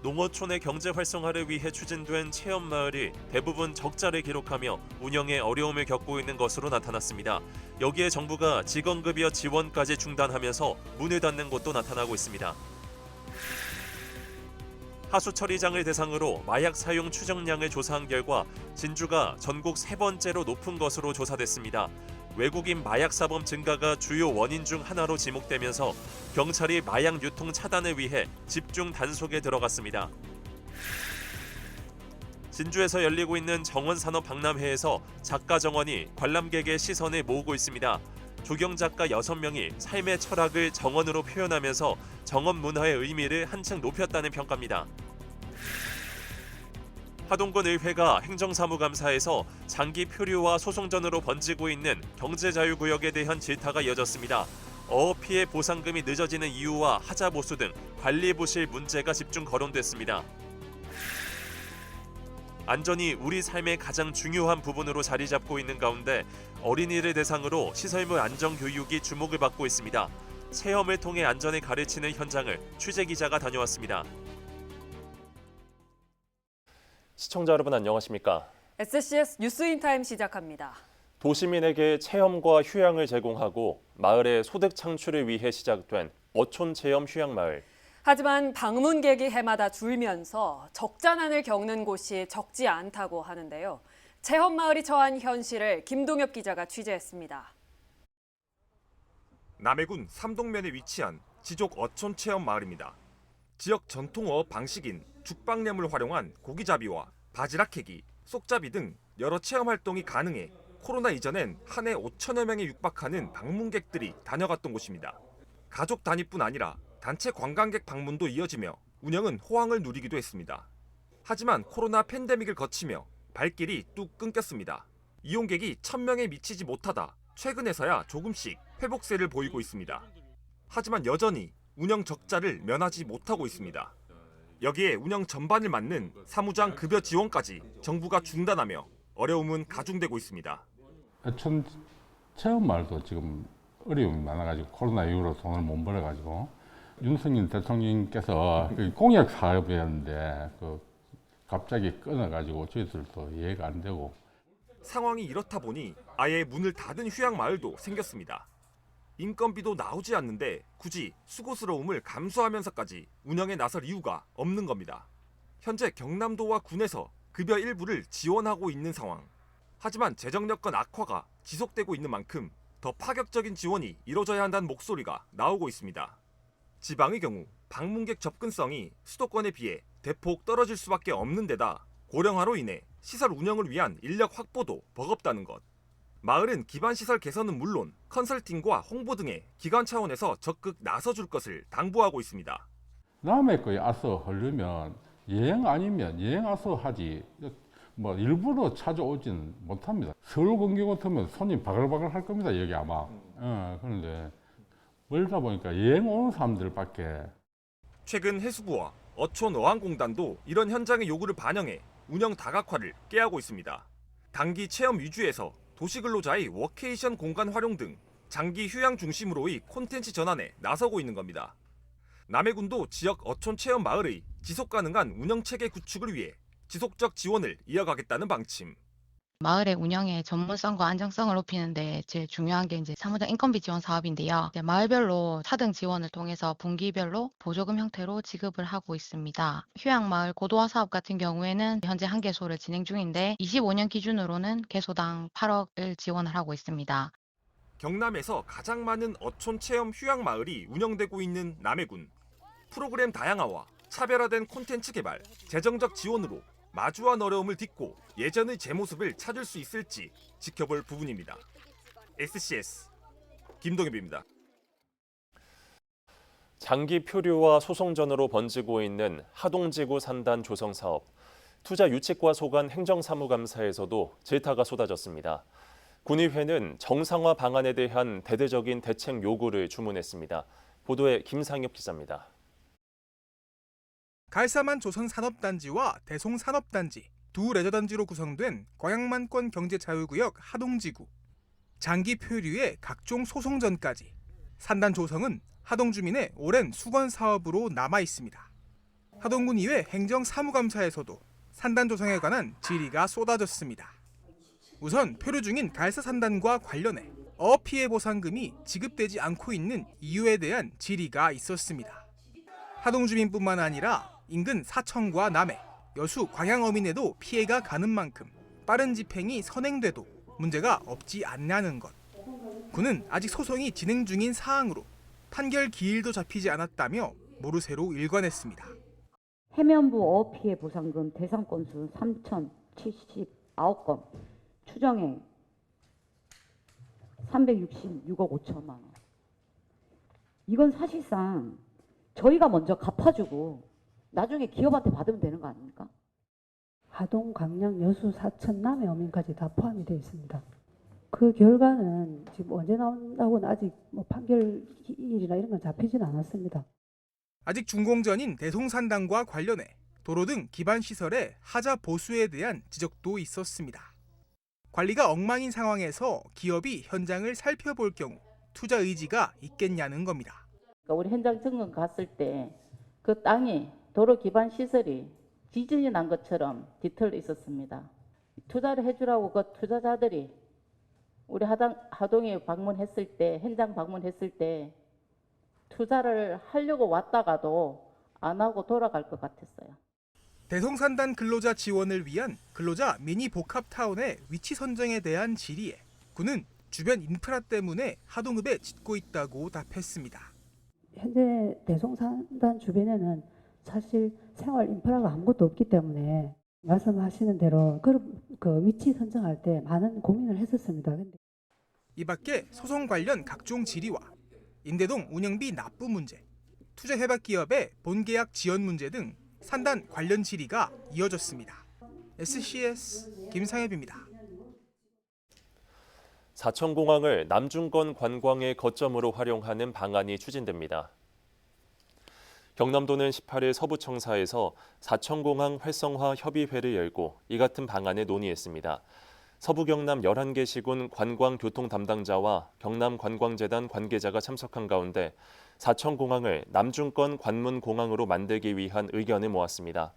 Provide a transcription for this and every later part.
농어촌의 경제 활성화를 위해 추진된 체험마을이 대부분 적자를 기록하며 운영에 어려움을 겪고 있는 것으로 나타났습니다. 여기에 정부가 직원급여 지원까지 중단하면서 문을 닫는 곳도 나타나고 있습니다. 하수 처리장을 대상으로 마약 사용 추정량을 조사한 결과 진주가 전국 3번째로 높은 것으로 조사됐습니다. 외국인 마약 사범 증가가 주요 원인 중 하나로 지목되면서 경찰이 마약 유통 차단을 위해 집중 단속에 들어갔습니다. 진주에서 열리고 있는 정원산업박람회에서 작가 정원이 관람객의 시선을 모으고 있습니다. 조경 작가 6명이 삶의 철학을 정원으로 표현하면서 정원 문화의 의미를 한층 높였다는 평가입니다. 하동군 의회가 행정사무감사에서 장기 표류와 소송전으로 번지고 있는 경제자유구역에 대한 질타가 이어졌습니다. 어업 피해 보상금이 늦어지는 이유와 하자 보수 등 관리 부실 문제가 집중 거론됐습니다. 안전이 우리 삶의 가장 중요한 부분으로 자리 잡고 있는 가운데 어린이를 대상으로 시설물 안전 교육이 주목을 받고 있습니다. 체험을 통해 안전을 가르치는 현장을 취재기자가 다녀왔습니다. 시청자 여러분 안녕하십니까? SCS 뉴스인타임 시작합니다. 도시민에게 체험과 휴양을 제공하고 마을의 소득 창출을 위해 시작된 어촌 체험 휴양마을. 하지만 방문객이 해마다 줄면서 적자난을 겪는 곳이 적지 않다고 하는데요. 체험마을이 처한 현실을 김동엽 기자가 취재했습니다. 남해군 삼동면에 위치한 지족 어촌 체험 마을입니다. 지역 전통어업 방식인 죽방램을 활용한 고기잡이와 바지락 캐기, 쏙잡이 등 여러 체험 활동이 가능해 코로나 이전엔 한 해 5천여 명에 육박하는 방문객들이 다녀갔던 곳입니다. 가족 단위뿐 아니라 단체 관광객 방문도 이어지며 운영은 호황을 누리기도 했습니다. 하지만 코로나 팬데믹을 거치며 발길이 뚝 끊겼습니다. 이용객이 1,000명에 미치지 못하다 최근에서야 조금씩 회복세를 보이고 있습니다. 하지만 여전히 운영 적자를 면하지 못하고 있습니다. 여기에 운영 전반을 맡는 사무장 급여 지원까지 정부가 중단하며 어려움은 가중되고 있습니다. 어촌 체험마을도 지금 어려움이 많아가지고 코로나 이후로 돈을 못 벌어가지고 윤석열 대통령께서 공약 사업이었는데 갑자기 끊어가지고 저희들도 이해가 안 되고. 상황이 이렇다 보니 아예 문을 닫은 휴양마을도 생겼습니다. 인건비도 나오지 않는데 굳이 수고스러움을 감수하면서까지 운영에 나설 이유가 없는 겁니다. 현재 경남도와 군에서 급여 일부를 지원하고 있는 상황. 하지만 재정 여건 악화가 지속되고 있는 만큼 더 파격적인 지원이 이뤄져야 한다는 목소리가 나오고 있습니다. 지방의 경우 방문객 접근성이 수도권에 비해 대폭 떨어질 수밖에 없는 데다 고령화로 인해 시설 운영을 위한 인력 확보도 버겁다는 것. 마을은 기반시설 개선은 물론 컨설팅과 홍보 등의 기관 차원에서 적극 나서줄 것을 당부하고 있습니다. 남의 거에 와서 하려면 여행 아니면 여행 와서 하지 일부러 찾아오지는 못합니다. 서울 근교 같으면 손님 바글바글 할 겁니다. 여기 아마. 그런데 멀다 보니까 여행 오는 사람들밖에. 최근 해수부와 어촌어항공단도 이런 현장의 요구를 반영해 운영 다각화를 꾀하고 있습니다. 단기 체험 위주에서 도시근로자의 워케이션 공간 활용 등 장기 휴양 중심으로의 콘텐츠 전환에 나서고 있는 겁니다. 남해군도 지역 어촌 체험 마을의 지속 가능한 운영체계 구축을 위해 지속적 지원을 이어가겠다는 방침. 마을의 운영의 전문성과 안정성을 높이는 데 제일 중요한 게 사무장 인건비 지원 사업인데요. 마을별로 차등 지원을 통해서 분기별로 보조금 형태로 지급을 하고 있습니다. 휴양마을 고도화 사업 같은 경우에는 현재 한 개소를 진행 중인데 25년 기준으로는 개소당 8억을 지원을 하고 있습니다. 경남에서 가장 많은 어촌 체험 휴양마을이 운영되고 있는 남해군. 프로그램 다양화와 차별화된 콘텐츠 개발, 재정적 지원으로 마주한 어려움을 딛고 예전의 제 모습을 찾을 수 있을지 지켜볼 부분입니다. SCS 김동엽입니다. 장기 표류와 소송전으로 번지고 있는 하동지구 산단 조성 사업. 투자 유치과 소관 행정사무감사에서도 질타가 쏟아졌습니다. 군의회는 정상화 방안에 대한 대대적인 대책 요구를 주문했습니다. 보도에 김상엽 기자입니다. 갈사만 조선산업단지와 대송산업단지 두 레저단지로 구성된 광양만권 경제자유구역 하동지구. 장기 표류의 각종 소송전까지 산단 조성은 하동 주민의 오랜 수건 사업으로 남아 있습니다. 하동군의회 행정사무감사에서도 산단 조성에 관한 질의가 쏟아졌습니다. 우선 표류 중인 갈사 산단과 관련해 어피해 보상금이 지급되지 않고 있는 이유에 대한 질의가 있었습니다. 하동 주민뿐만 아니라 인근 사천과 남해, 여수, 광양 어민에도 피해가 가는 만큼 빠른 집행이 선행돼도 문제가 없지 않냐는 것. 군은 아직 소송이 진행 중인 사항으로 판결 기일도 잡히지 않았다며 모르쇠로 일관했습니다. 해면부 어피해 보상금 대상 건수 3,079건, 추정액 366억 5천만 원. 이건 사실상 저희가 먼저 갚아주고 나중에 기업한테 받으면 되는 거 아닙니까? 하동, 광양, 여수, 사천, 남해 어민까지 다 포함이 되어 있습니다. 그 결과는 지금 언제 나온다고는 아직 판결일이나 이런 건 잡히진 않았습니다. 아직 준공전인 대송산단과 관련해 도로 등 기반 시설의 하자 보수에 대한 지적도 있었습니다. 관리가 엉망인 상황에서 기업이 현장을 살펴볼 경우 투자 의지가 있겠냐는 겁니다. 우리 현장 점검 갔을 때 그 땅이 도로 기반 시설이 지진이 난 것처럼 뒤틀려 있었습니다. 투자를 해주라고 그 투자자들이 우리 하동에 방문했을 때, 현장 방문했을 때 투자를 하려고 왔다가도 안 하고 돌아갈 것 같았어요. 대송산단 근로자 지원을 위한 근로자 미니 복합타운의 위치 선정에 대한 질의에 군은 주변 인프라 때문에 하동읍에 짓고 있다고 답했습니다. 현재 대송산단 주변에는 사실 생활 인프라가 아무것도 없기 때문에 말씀하시는 대로 그 위치 선정할 때 많은 고민을 했었습니다. 이 밖에 소송 관련 각종 질의와 임대동 운영비 납부 문제, 투자 협약 기업의 본계약 지연 문제 등 산단 관련 질의가 이어졌습니다. SCS 김상엽입니다. 사천공항을 남중권 관광의 거점으로 활용하는 방안이 추진됩니다. 경남도는 18일 서부청사에서 사천공항 활성화 협의회를 열고 이 같은 방안을 논의했습니다. 서부 경남 11개 시군 관광교통 담당자와 경남관광재단 관계자가 참석한 가운데 사천공항을 남중권 관문공항으로 만들기 위한 의견을 모았습니다.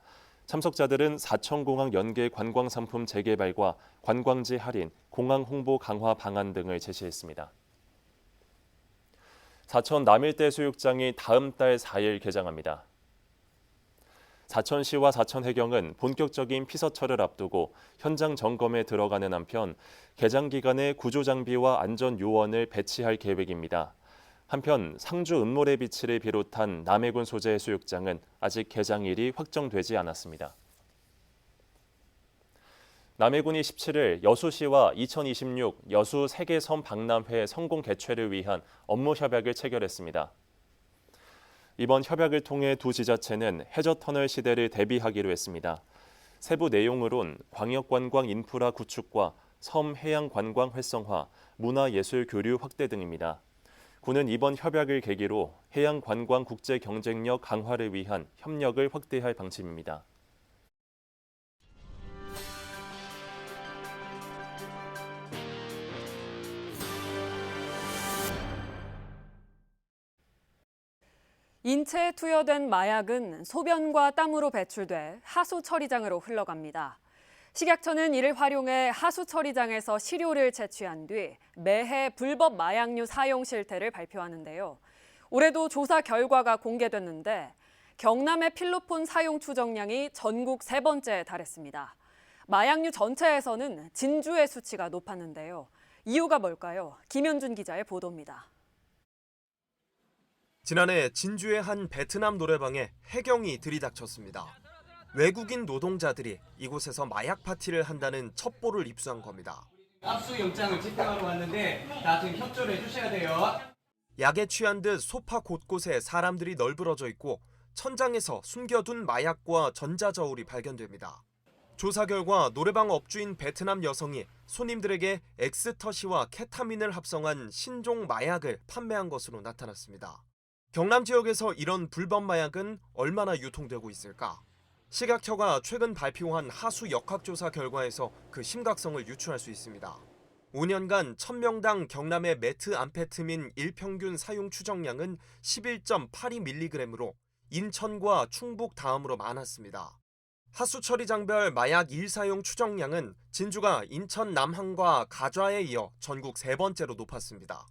참석자들은 사천공항 연계 관광상품 재개발과 관광지 할인, 공항 홍보 강화 방안 등을 제시했습니다. 사천 남일대 수욕장이 다음 달 4일 개장합니다. 사천시와 사천해경은 본격적인 피서철을 앞두고 현장 점검에 들어가는 한편 개장 기간에 구조장비와 안전요원을 배치할 계획입니다. 한편 상주 은모래비치를 비롯한 남해군 소재 수욕장은 아직 개장일이 확정되지 않았습니다. 남해군이 17일 여수시와 2026 여수 세계섬 박람회 성공 개최를 위한 업무 협약을 체결했습니다. 이번 협약을 통해 두 지자체는 해저터널 시대를 대비하기로 했습니다. 세부 내용으론 광역관광 인프라 구축과 섬 해양 관광 활성화, 문화예술 교류 확대 등입니다. 군은 이번 협약을 계기로 해양 관광 국제 경쟁력 강화를 위한 협력을 확대할 방침입니다. 인체에 투여된 마약은 소변과 땀으로 배출돼 하수 처리장으로 흘러갑니다. 식약처는 이를 활용해 하수 처리장에서 시료를 채취한 뒤 매해 불법 마약류 사용 실태를 발표하는데요. 올해도 조사 결과가 공개됐는데 경남의 필로폰 사용 추정량이 전국 3번째에 달했습니다. 마약류 전체에서는 진주의 수치가 높았는데요. 이유가 뭘까요? 김현준 기자의 보도입니다. 지난해 진주의 한 베트남 노래방에 해경이 들이닥쳤습니다. 외국인 노동자들이 이곳에서 마약 파티를 한다는 첩보를 입수한 겁니다. 압수영장을 집행하러 왔는데 다 지금 협조를 해주셔야 돼요. 약에 취한 듯 소파 곳곳에 사람들이 널브러져 있고 천장에서 숨겨둔 마약과 전자저울이 발견됩니다. 조사 결과 노래방 업주인 베트남 여성이 손님들에게 엑스터시와 케타민을 합성한 신종 마약을 판매한 것으로 나타났습니다. 경남 지역에서 이런 불법 마약은 얼마나 유통되고 있을까? 식약처가 최근 발표한 하수 역학조사 결과에서 그 심각성을 유추할 수 있습니다. 5년간 1000명당 경남의 메트암페트민 일평균 사용 추정량은 11.82mg으로 인천과 충북 다음으로 많았습니다. 하수 처리장별 마약 일사용 추정량은 진주가 인천 남항과 가좌에 이어 전국 3번째로 높았습니다.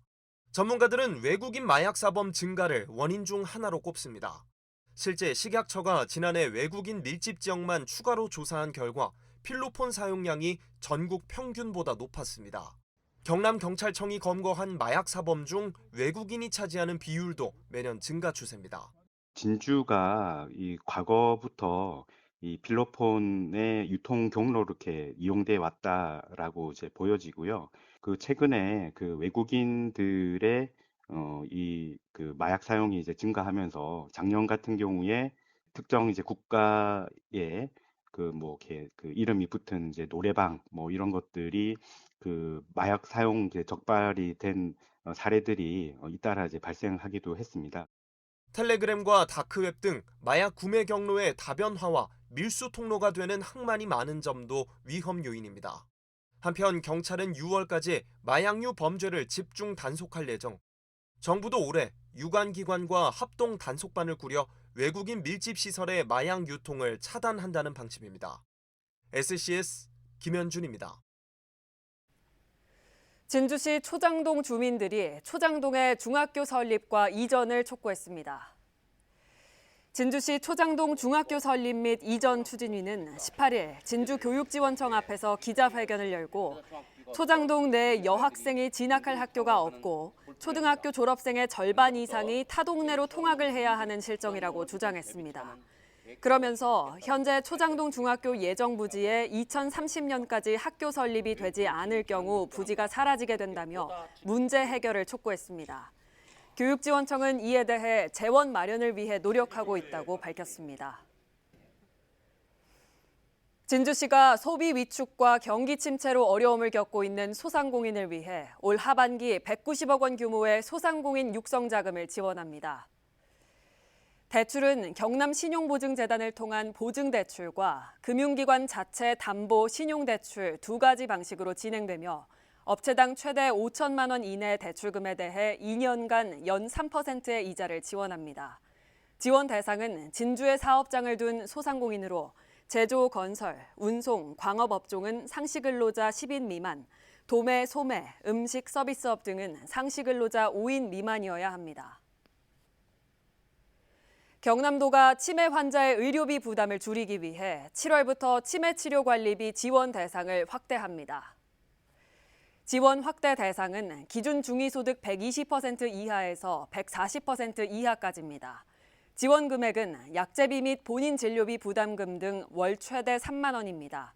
전문가들은 외국인 마약 사범 증가를 원인 중 하나로 꼽습니다. 실제 식약처가 지난해 외국인 밀집 지역만 추가로 조사한 결과 필로폰 사용량이 전국 평균보다 높았습니다. 경남경찰청이 검거한 마약 사범 중 외국인이 차지하는 비율도 매년 증가 추세입니다. 진주가 이 과거부터 이 필로폰의 유통 경로로 이렇게 이용돼 왔다라고 이제 보여지고요. 그 최근에 그 외국인들의 이 그 마약 사용이 이제 증가하면서 작년 같은 경우에 특정 이제 국가의 그 뭐 이렇게 그 이름이 붙은 이제 노래방 뭐 이런 것들이 그 마약 사용 이제 적발이 된 사례들이 잇따라 이제 발생하기도 했습니다. 텔레그램과 다크웹 등 마약 구매 경로의 다변화와 밀수 통로가 되는 항만이 많은 점도 위험 요인입니다. 한편 경찰은 6월까지 마약류 범죄를 집중 단속할 예정. 정부도 올해 유관기관과 합동 단속반을 꾸려 외국인 밀집 시설의 마약 유통을 차단한다는 방침입니다. SCS 김현준입니다. 진주시 초장동 주민들이 초장동의 중학교 설립과 이전을 촉구했습니다. 진주시 초장동 중학교 설립 및 이전 추진위는 18일 진주교육지원청 앞에서 기자회견을 열고 초장동 내 여학생이 진학할 학교가 없고 초등학교 졸업생의 절반 이상이 타 동네로 통학을 해야 하는 실정이라고 주장했습니다. 그러면서 현재 초장동 중학교 예정 부지에 2030년까지 학교 설립이 되지 않을 경우 부지가 사라지게 된다며 문제 해결을 촉구했습니다. 교육지원청은 이에 대해 재원 마련을 위해 노력하고 있다고 밝혔습니다. 진주시가 소비 위축과 경기 침체로 어려움을 겪고 있는 소상공인을 위해 올 하반기 190억 원 규모의 소상공인 육성 자금을 지원합니다. 대출은 경남신용보증재단을 통한 보증대출과 금융기관 자체 담보 신용대출 2가지 방식으로 진행되며 업체당 최대 5천만 원 이내 대출금에 대해 2년간 연 3%의 이자를 지원합니다. 지원 대상은 진주에 사업장을 둔 소상공인으로 제조, 건설, 운송, 광업업종은 상시근로자 10인 미만, 도매, 소매, 음식, 서비스업 등은 상시근로자 5인 미만이어야 합니다. 경남도가 치매 환자의 의료비 부담을 줄이기 위해 7월부터 치매치료관리비 지원 대상을 확대합니다. 지원 확대 대상은 기준 중위소득 120% 이하에서 140% 이하까지입니다. 지원 금액은 약제비 및 본인 진료비 부담금 등 월 최대 3만 원입니다.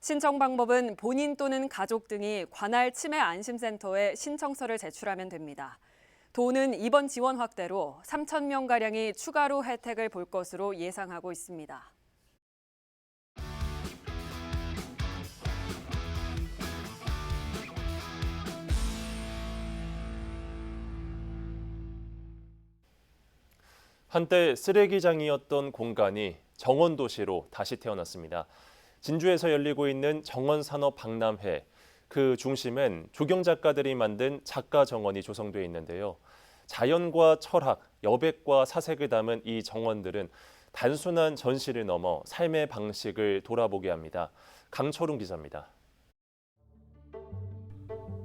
신청 방법은 본인 또는 가족 등이 관할 치매 안심센터에 신청서를 제출하면 됩니다. 도는 이번 지원 확대로 3천 명가량이 추가로 혜택을 볼 것으로 예상하고 있습니다. 한때 쓰레기장이었던 공간이 정원도시로 다시 태어났습니다. 진주에서 열리고 있는 정원산업박람회, 그 중심엔 조경 작가들이 만든 작가 정원이 조성돼 있는데요. 자연과 철학, 여백과 사색을 담은 이 정원들은 단순한 전시를 넘어 삶의 방식을 돌아보게 합니다. 강철웅 기자입니다.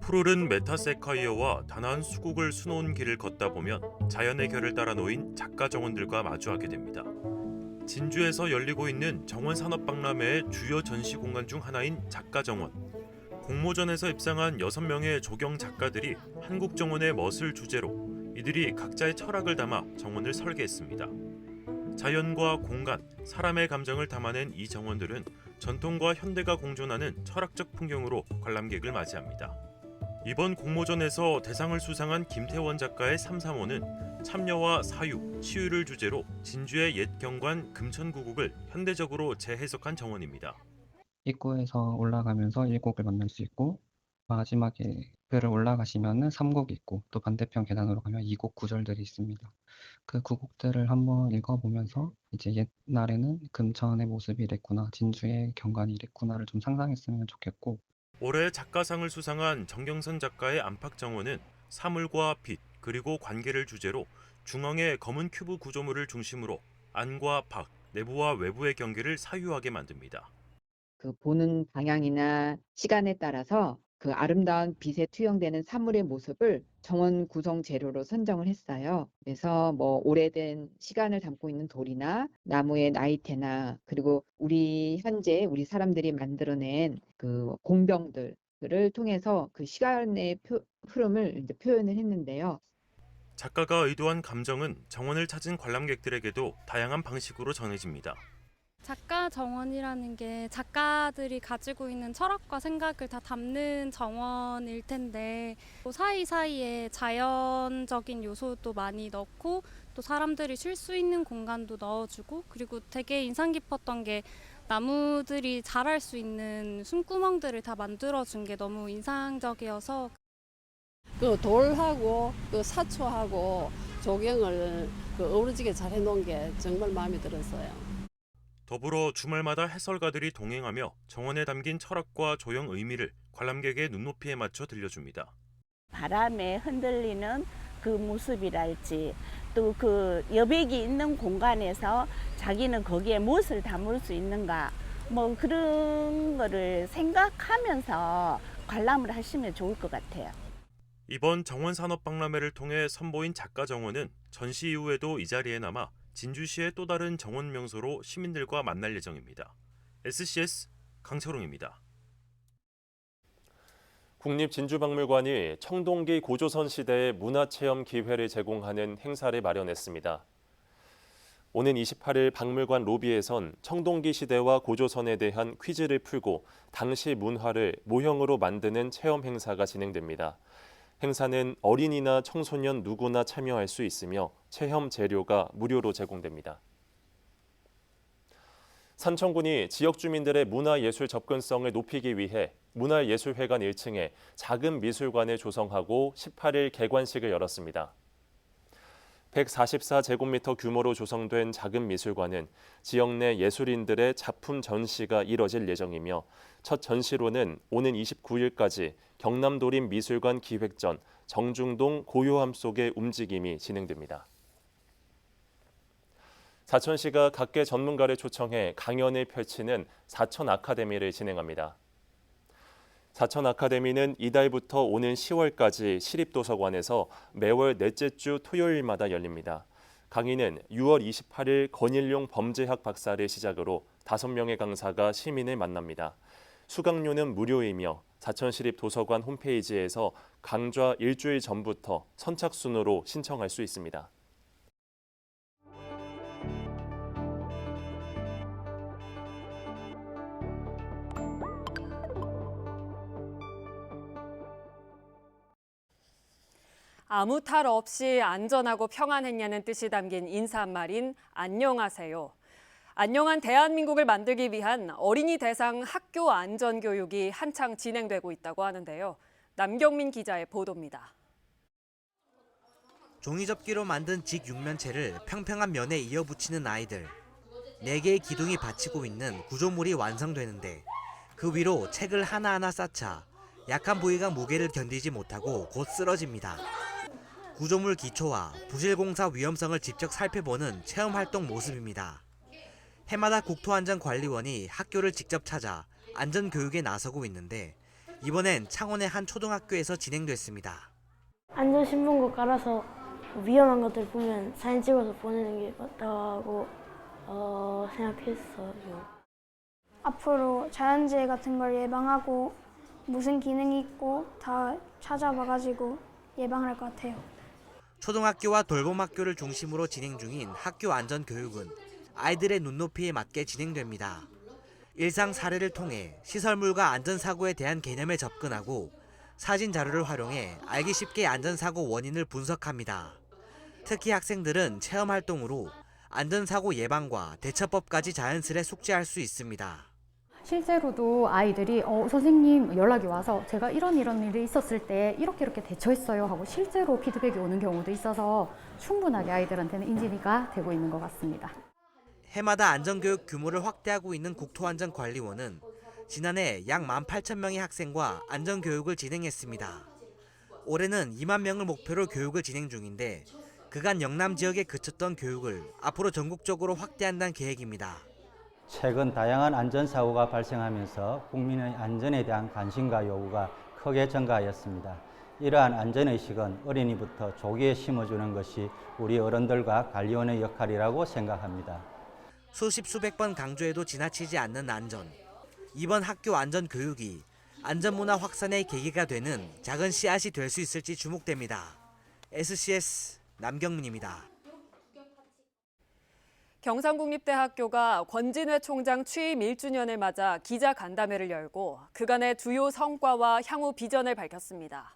푸르른 메타세카이어와 단아한 수국을 수놓은 길을 걷다 보면 자연의 결을 따라 놓인 작가 정원들과 마주하게 됩니다. 진주에서 열리고 있는 정원산업박람회의 주요 전시 공간 중 하나인 작가 정원. 공모전에서 입상한 6명의 조경 작가들이 한국 정원의 멋을 주제로 이들이 각자의 철학을 담아 정원을 설계했습니다. 자연과 공간, 사람의 감정을 담아낸 이 정원들은 전통과 현대가 공존하는 철학적 풍경으로 관람객을 맞이합니다. 이번 공모전에서 대상을 수상한 김태원 작가의 335는 참여와 사유, 치유를 주제로 진주의 옛 경관 금천구국을 현대적으로 재해석한 정원입니다. 입구에서 올라가면서 1곡을 만날 수 있고 마지막에 글을 올라가시면은 3곡이 있고 또 반대편 계단으로 가면 2곡 구절들이 있습니다. 그 9곡들을 한번 읽어보면서 이제 옛날에는 금천의 모습이 이랬구나, 진주의 경관이 이랬구나를 좀 상상했으면 좋겠고, 올해 작가상을 수상한 정경선 작가의 안팎정원은 사물과 빛 그리고 관계를 주제로 중앙의 검은 큐브 구조물을 중심으로 안과 밖, 내부와 외부의 경계를 사유하게 만듭니다. 그 보는 방향이나 시간에 따라서 그 아름다운 빛에 투영되는 사물의 모습을 정원 구성 재료로 선정을 했어요. 그래서 뭐 오래된 시간을 담고 있는 돌이나 나무의 나이테나 그리고 현재 우리 사람들이 만들어낸 그 공병들을 통해서 그 시간의 흐름을 이제 표현을 했는데요. 작가가 의도한 감정은 정원을 찾은 관람객들에게도 다양한 방식으로 전해집니다. 작가 정원이라는 게 작가들이 가지고 있는 철학과 생각을 다 담는 정원일 텐데 또 사이사이에 자연적인 요소도 많이 넣고 또 사람들이 쉴 수 있는 공간도 넣어주고 그리고 되게 인상 깊었던 게 나무들이 자랄 수 있는 숨구멍들을 다 만들어준 게 너무 인상적이어서 그 돌하고 그 사초하고 조경을 어우러지게 잘 해놓은 게 정말 마음에 들었어요. 더불어 주말마다 해설가들이 동행하며 정원에 담긴 철학과 조형 의미를 관람객의 눈높이에 맞춰 들려줍니다. 바람에 흔들리는 그 모습이랄지 또 그 여백이 있는 공간에서 자기는 거기에 무엇을 담을 수 있는가 뭐 그런 거를 생각하면서 관람을 하시면 좋을 것 같아요. 이번 정원산업박람회를 통해 선보인 작가 정원은 전시 이후에도 이 자리에 남아 진주시의 또 다른 정원 명소로 시민들과 만날 예정입니다. SCS 강철웅입니다. 국립진주박물관이 청동기 고조선 시대의 문화체험 기회를 제공하는 행사를 마련했습니다. 오는 28일 박물관 로비에선 청동기 시대와 고조선에 대한 퀴즈를 풀고 당시 문화를 모형으로 만드는 체험 행사가 진행됩니다. 행사는 어린이나 청소년 누구나 참여할 수 있으며 체험 재료가 무료로 제공됩니다. 산청군이 지역 주민들의 문화예술 접근성을 높이기 위해 문화예술회관 1층에 작은 미술관을 조성하고 18일 개관식을 열었습니다. 144제곱미터 규모로 조성된 작은 미술관은 지역 내 예술인들의 작품 전시가 이뤄질 예정이며 첫 전시로는 오는 29일까지 경남도립 미술관 기획전 정중동 고요함 속의 움직임이 진행됩니다. 사천시가 각계 전문가를 초청해 강연을 펼치는 사천 아카데미를 진행합니다. 사천 아카데미는 이달부터 오는 10월까지 시립도서관에서 매월 넷째 주 토요일마다 열립니다. 강의는 6월 28일 권일용 범죄학 박사를 시작으로 5명의 강사가 시민을 만납니다. 수강료는 무료이며 사천시립도서관 홈페이지에서 강좌 일주일 전부터 선착순으로 신청할 수 있습니다. 아무 탈 없이 안전하고 평안했냐는 뜻이 담긴 인사 한말인 안녕하세요. 안녕한 대한민국을 만들기 위한 어린이 대상 학교 안전교육이 한창 진행되고 있다고 하는데요. 남경민 기자의 보도입니다. 종이접기로 만든 직육면체를 평평한 면에 이어붙이는 아이들. 4개의 기둥이 받치고 있는 구조물이 완성되는데 그 위로 책을 하나하나 쌓자 약한 부위가 무게를 견디지 못하고 곧 쓰러집니다. 구조물 기초와 부실공사 위험성을 직접 살펴보는 체험활동 모습입니다. 해마다 국토안전관리원이 학교를 직접 찾아 안전교육에 나서고 있는데 이번엔 창원의 한 초등학교에서 진행됐습니다. 안전신문고 깔아서 위험한 것들 보면 사진 찍어서 보내는 게 맞다고 생각했어요. 앞으로 자연재해 같은 걸 예방하고 무슨 기능이 있고 다 찾아봐가지고 예방할 것 같아요. 초등학교와 돌봄학교를 중심으로 진행 중인 학교 안전교육은 아이들의 눈높이에 맞게 진행됩니다. 일상 사례를 통해 시설물과 안전사고에 대한 개념에 접근하고 사진 자료를 활용해 알기 쉽게 안전사고 원인을 분석합니다. 특히 학생들은 체험활동으로 안전사고 예방과 대처법까지 자연스레 숙지할 수 있습니다. 실제로도 아이들이 선생님 연락이 와서 제가 이런 일이 있었을 때 이렇게 대처했어요 하고 실제로 피드백이 오는 경우도 있어서 충분하게 아이들한테는 인지가 되고 있는 것 같습니다. 해마다 안전교육 규모를 확대하고 있는 국토안전관리원은 지난해 약 18,000명의 학생과 안전교육을 진행했습니다. 올해는 2만 명을 목표로 교육을 진행 중인데 그간 영남 지역에 그쳤던 교육을 앞으로 전국적으로 확대한다는 계획입니다. 최근 다양한 안전사고가 발생하면서 국민의 안전에 대한 관심과 요구가 크게 증가하였습니다. 이러한 안전의식은 어린이부터 조기에 심어주는 것이 우리 어른들과 관리원의 역할이라고 생각합니다. 수십 수백 번 강조해도 지나치지 않는 안전. 이번 학교 안전 교육이 안전문화 확산의 계기가 되는 작은 씨앗이 될 수 있을지 주목됩니다. SCS 남경민입니다. 경상국립대학교가 권진회 총장 취임 1주년을 맞아 기자간담회를 열고 그간의 주요 성과와 향후 비전을 밝혔습니다.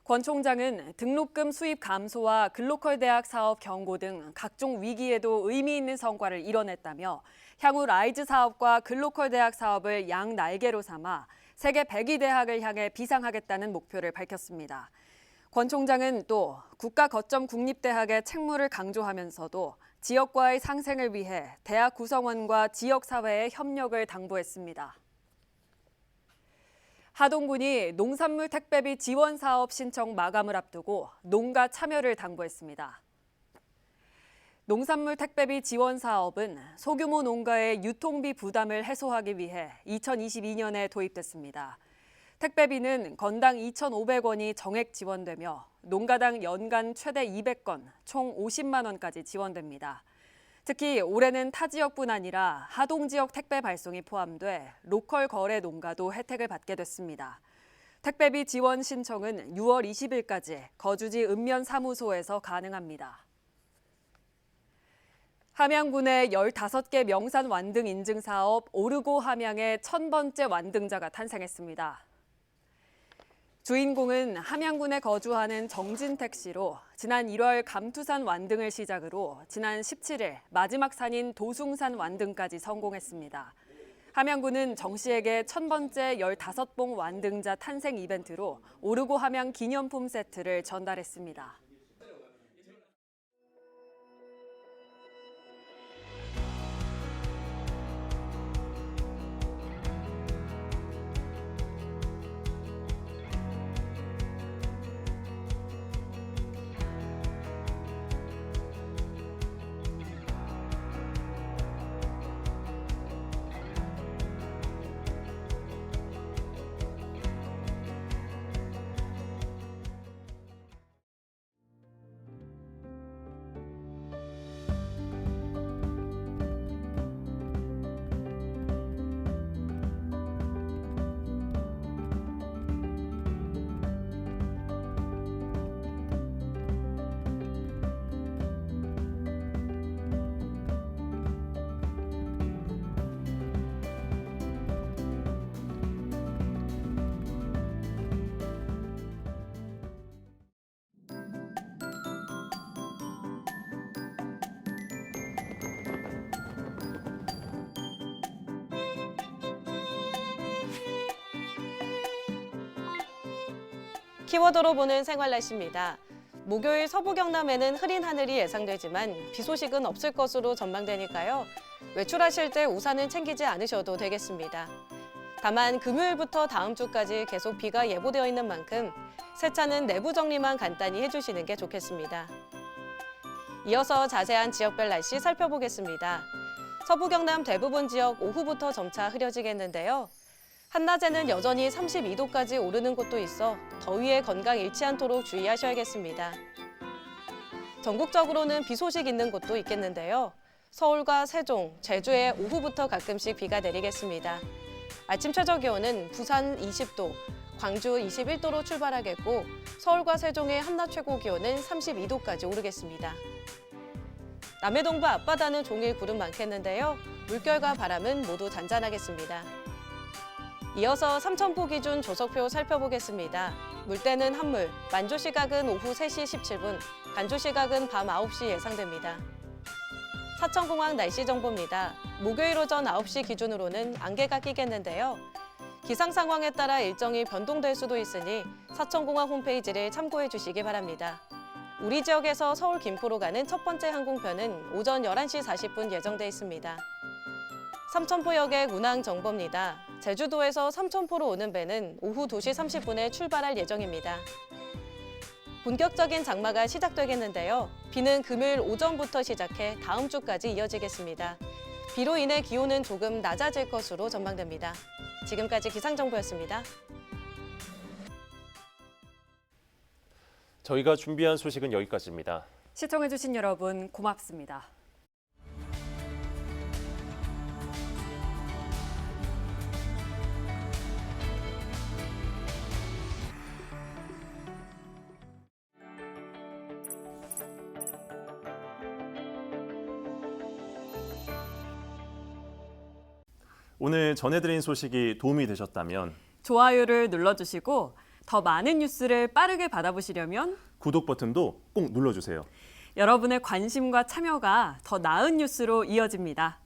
권 총장은 등록금 수입 감소와 글로컬 대학 사업 경고 등 각종 위기에도 의미 있는 성과를 이뤄냈다며 향후 라이즈 사업과 글로컬 대학 사업을 양 날개로 삼아 세계 100위 대학을 향해 비상하겠다는 목표를 밝혔습니다. 권 총장은 또 국가 거점 국립대학의 책무를 강조하면서도 지역과의 상생을 위해 대학 구성원과 지역사회의 협력을 당부했습니다. 하동군이 농산물 택배비 지원 사업 신청 마감을 앞두고 농가 참여를 당부했습니다. 농산물 택배비 지원 사업은 소규모 농가의 유통비 부담을 해소하기 위해 2022년에 도입됐습니다. 택배비는 건당 2,500원이 정액 지원되며 농가당 연간 최대 200건, 총 50만 원까지 지원됩니다. 특히 올해는 타 지역뿐 아니라 하동 지역 택배 발송이 포함돼 로컬 거래 농가도 혜택을 받게 됐습니다. 택배비 지원 신청은 6월 20일까지 거주지 읍면사무소에서 가능합니다. 함양군의 15개 명산 완등 인증 사업 오르고 함양의 1000번째 완등자가 탄생했습니다. 주인공은 함양군에 거주하는 정진택 씨로 지난 1월 감투산 완등을 시작으로 지난 17일 마지막 산인 도숭산 완등까지 성공했습니다. 함양군은 정 씨에게 1000번째 15봉 완등자 탄생 이벤트로 오르고 함양 기념품 세트를 전달했습니다. 키워드로 보는 생활 날씨입니다. 목요일 서부 경남에는 흐린 하늘이 예상되지만 비 소식은 없을 것으로 전망되니까요. 외출하실 때 우산은 챙기지 않으셔도 되겠습니다. 다만 금요일부터 다음 주까지 계속 비가 예보되어 있는 만큼 세차는 내부 정리만 간단히 해주시는 게 좋겠습니다. 이어서 자세한 지역별 날씨 살펴보겠습니다. 서부 경남 대부분 지역 오후부터 점차 흐려지겠는데요. 한낮에는 여전히 32도까지 오르는 곳도 있어 더위에 건강 잃지 않도록 주의하셔야겠습니다. 전국적으로는 비 소식 있는 곳도 있겠는데요. 서울과 세종, 제주에 오후부터 가끔씩 비가 내리겠습니다. 아침 최저 기온은 부산 20도, 광주 21도로 출발하겠고 서울과 세종의 한낮 최고 기온은 32도까지 오르겠습니다. 남해동부 앞바다는 종일 구름 많겠는데요. 물결과 바람은 모두 잔잔하겠습니다. 이어서 삼천포 기준 조석표 살펴보겠습니다. 물때는 한물, 만조 시각은 오후 3시 17분, 간조 시각은 밤 9시 예상됩니다. 사천공항 날씨 정보입니다. 목요일 오전 9시 기준으로는 안개가 끼겠는데요. 기상 상황에 따라 일정이 변동될 수도 있으니 사천공항 홈페이지를 참고해 주시기 바랍니다. 우리 지역에서 서울 김포로 가는 첫 번째 항공편은 오전 11시 40분 예정돼 있습니다. 삼천포역의 운항 정보입니다. 제주도에서 삼천포로 오는 배는 오후 2시 30분에 출발할 예정입니다. 본격적인 장마가 시작되겠는데요. 비는 금요일 오전부터 시작해 다음 주까지 이어지겠습니다. 비로 인해 기온은 조금 낮아질 것으로 전망됩니다. 지금까지 기상정보였습니다. 저희가 준비한 소식은 여기까지입니다. 시청해주신 여러분 고맙습니다. 오늘 전해드린 소식이 도움이 되셨다면 좋아요를 눌러주시고 더 많은 뉴스를 빠르게 받아보시려면 구독 버튼도 꼭 눌러주세요. 여러분의 관심과 참여가 더 나은 뉴스로 이어집니다.